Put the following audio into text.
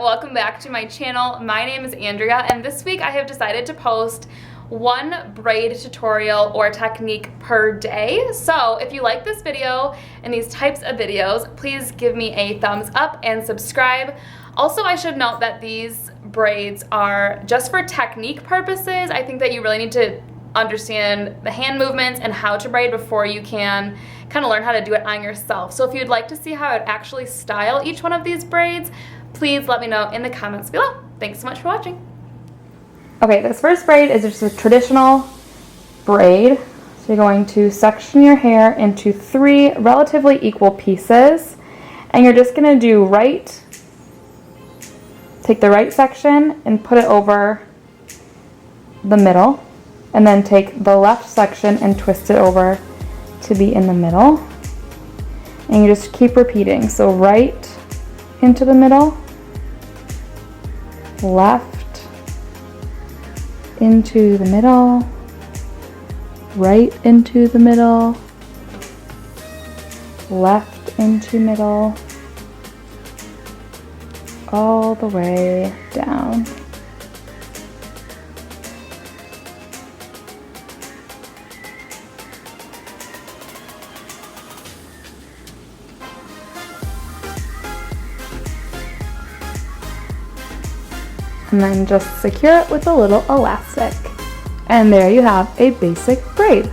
welcome back to my channel. My name is Andrea, and this week I have decided to post one braid tutorial or technique per day. So if you like this video and these types of videos, please give me a thumbs up and subscribe. Also, I should note that these braids are just for technique purposes. I think that you really need to understand the hand movements and how to braid before you can kind of learn how to do it on yourself. So if you'd like to see how I'd actually style each one of these braids, please let me know in the comments below. Thanks so much for watching. Okay, this first braid is just a traditional braid. So you're going to section your hair into 3 relatively equal pieces, and you're just going to do take the right section and put it over the middle, and then take the left section and twist it over to be in the middle. And you just keep repeating. So right into the middle, left into the middle, right into the middle, left into middle, all the way down. And then just secure it with a little elastic. And there you have a basic braid.